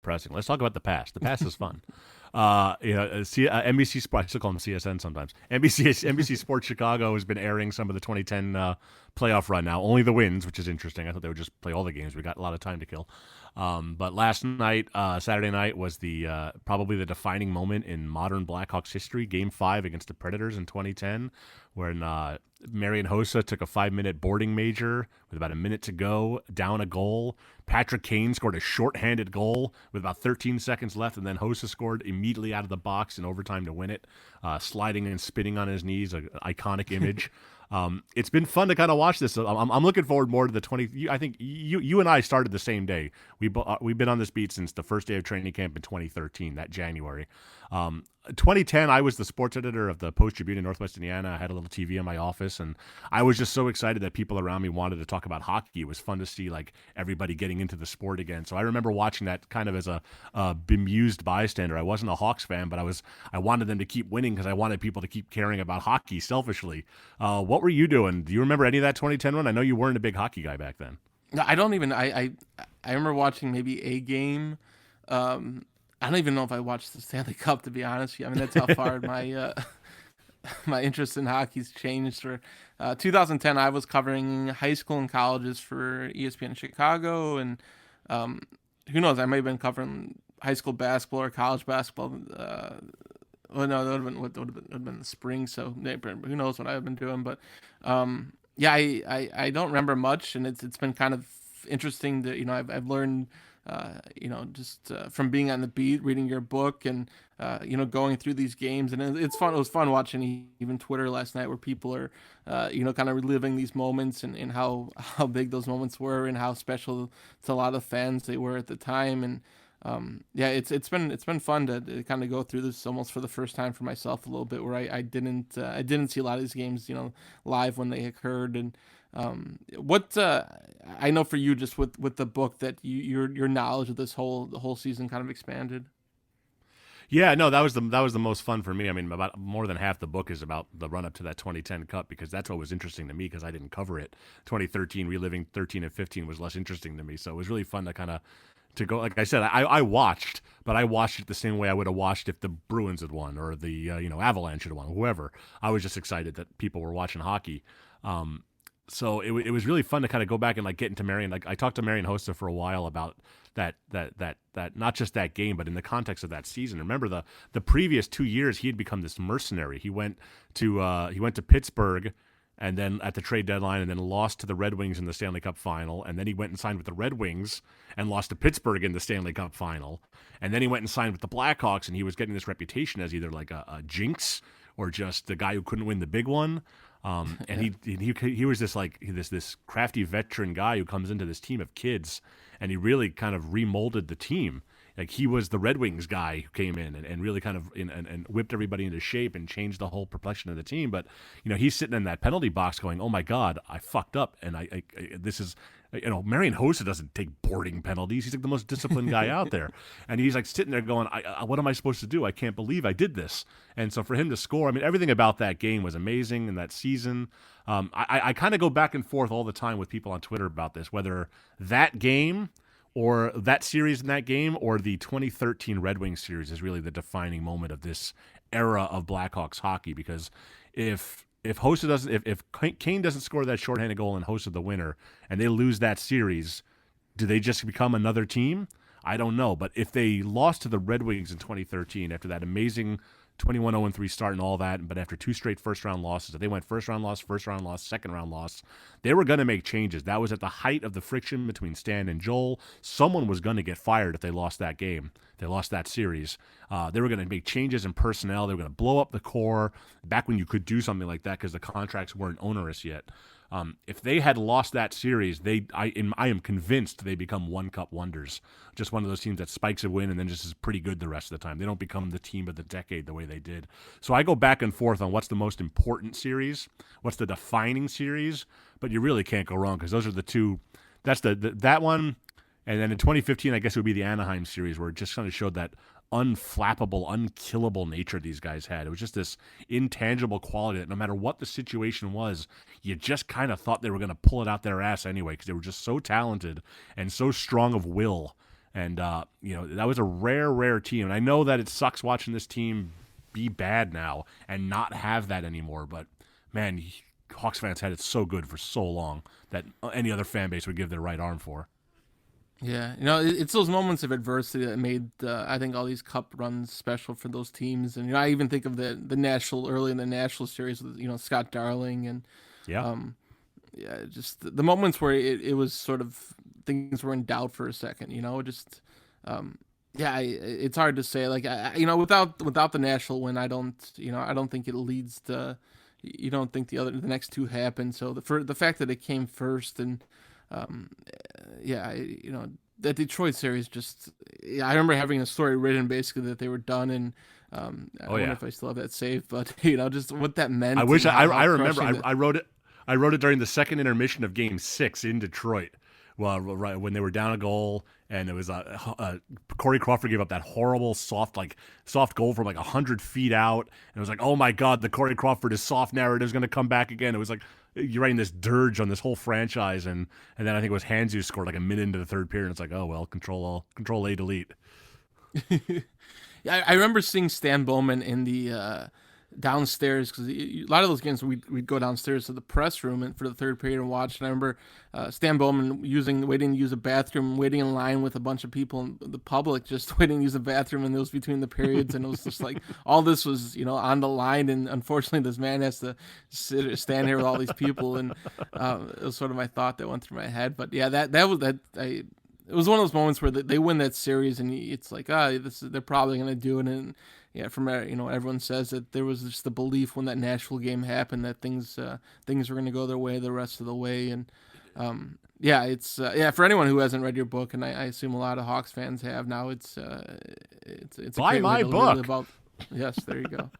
depressing. Let's talk about the past. The past is fun. NBC Sports, I still call them CSN sometimes. NBC Sports Chicago has been airing some of the 2010 playoff run now. Only the wins, which is interesting. I thought they would just play all the games. We got a lot of time to kill. But last night, Saturday night, was the probably the defining moment in modern Blackhawks history. Game 5 against the Predators in 2010, when Marian Hossa took a 5-minute boarding major with about a minute to go, down a goal. Patrick Kane scored a shorthanded goal with about 13 seconds left, and then Hossa scored immediately out of the box in overtime to win it, sliding and spinning on his knees, an iconic image. It's been fun to kind of watch this. I'm looking forward more to the 20. I think you and I started the same day. We've been on this beat since the first day of training camp in 2013, that January. 2010, I was the sports editor of the Post Tribune in Northwest Indiana. I had a little TV in my office, and I was just so excited that people around me wanted to talk about hockey. It was fun to see like everybody getting into the sport again. So I remember watching that kind of as a bemused bystander. I wasn't a Hawks fan, but I wanted them to keep winning because I wanted people to keep caring about hockey selfishly. What were you doing? Do you remember any of that 2010 one? I know you weren't a big hockey guy back then. No, I don't even. I remember watching maybe a game. I don't even know if I watched the Stanley Cup, to be honest with you. I mean, that's how far my my interest in hockey's changed. For 2010, I was covering high school and colleges for ESPN Chicago, and who knows? I may have been covering high school basketball or college basketball. Well, no, that would have been the spring. So who knows what I've been doing? But yeah, I don't remember much, and it's been kind of interesting that I've learned. Just from being on the beat, reading your book, and going through these games, and it's fun. It was fun watching even Twitter last night, where people are, kind of reliving these moments, and how big those moments were, and how special to a lot of fans they were at the time. And yeah, it's been fun to kind of go through this almost for the first time for myself a little bit, where I didn't see a lot of these games live when they occurred. And what I know for you, just with the book, that your knowledge of the whole season kind of expanded. Yeah, no, that was the most fun for me. I mean, about more than half the book is about the run up to that 2010 Cup, because that's what was interesting to me, because I didn't cover it. 2013, reliving 13 and 15 was less interesting to me. So it was really fun to go. Like I said, I watched, but I watched it the same way I would have watched if the Bruins had won, or the Avalanche had won, whoever. I was just excited that people were watching hockey. So it was really fun to kind of go back and like get into Marian. Like I talked to Marian Hossa for a while about that not just that game, but in the context of that season. Remember the previous 2 years he had become this mercenary. He went to Pittsburgh, and then at the trade deadline, and then lost to the Red Wings in the Stanley Cup final, and then he went and signed with the Red Wings and lost to Pittsburgh in the Stanley Cup final, and then he went and signed with the Blackhawks, and he was getting this reputation as either like a jinx or just the guy who couldn't win the big one. And he was this crafty veteran guy who comes into this team of kids, and he really kind of remolded the team. Like he was the Red Wings guy who came in and really kind of and whipped everybody into shape and changed the whole complexion of the team. But he's sitting in that penalty box going, "Oh my God, I fucked up," and I this is. Marian Hossa doesn't take boarding penalties. He's like the most disciplined guy out there. And he's like sitting there going, what am I supposed to do? I can't believe I did this. And so for him to score, I mean, everything about that game was amazing in that season. I kind of go back and forth all the time with people on Twitter about this, whether that game or that series in that game or the 2013 Red Wings series is really the defining moment of this era of Blackhawks hockey. Because if Hossa doesn't, if Kane doesn't score that shorthanded goal and Hossa the winner, and they lose that series, do they just become another team? I don't know. But if they lost to the Red Wings in 2013 after that amazing 21-0-3 start and all that, but after 2 straight first-round losses, if they went first-round loss, second-round loss, they were going to make changes. That was at the height of the friction between Stan and Joel. Someone was going to get fired if they lost that game. They lost that series. They were going to make changes in personnel. They were going to blow up the core back when you could do something like that because the contracts weren't onerous yet. If they had lost that series, I am convinced they become one-cup wonders. Just one of those teams that spikes a win and then just is pretty good the rest of the time. They don't become the team of the decade the way they did. So I go back and forth on what's the most important series, what's the defining series, but you really can't go wrong because those are the two. That's that one, and then in 2015, I guess it would be the Anaheim series where it just kind of showed that unflappable, unkillable nature these guys had. It was just this intangible quality that no matter what the situation was, you just kind of thought they were going to pull it out their ass anyway because they were just so talented and so strong of will And that was a rare team. And I know that it sucks watching this team be bad now and not have that anymore. But man, Hawks fans had it so good for so long that any other fan base would give their right arm for. Yeah, it's those moments of adversity that made I think all these cup runs special for those teams. And I even think of the national early in the national series with Scott Darling and Yeah. just the moments where it was sort of things were in doubt for a second. It's hard to say. Like without the national win, I don't think it leads to. You don't think the next two happen. So the fact that it came first and that Detroit series just. Yeah, I remember having a story written basically that they were done and. I don't know if I still have that saved, but just what that meant. I wish I remember. I wrote it. I wrote it during the second intermission of Game 6 in Detroit. Well, right when they were down a goal, and it was Corey Crawford gave up that horrible soft goal from like 100 feet out, and it was like, oh my God, the Corey Crawford is soft narrative is going to come back again. It was like you're writing this dirge on this whole franchise, and then I think it was Hans who scored like a minute into the third period. And it's like, oh well, Control A, delete. Yeah, I remember seeing Stan Bowman in the downstairs because a lot of those games we'd go downstairs to the press room and for the third period and watch. And I remember Stan Bowman waiting to use a bathroom, waiting in line with a bunch of people in the public, just waiting to use a bathroom, and it was between the periods, and it was just like all this was on the line, and unfortunately this man has to stand here with all these people, and it was sort of my thought that went through my head. But yeah, it was one of those moments where they win that series, and it's like, they're probably going to do it. And yeah, from everyone says that there was just the belief when that Nashville game happened that things were going to go their way the rest of the way. And it's for anyone who hasn't read your book, and I assume a lot of Hawks fans have now. It's a buy great my way to book. learn about. Yes, there you go.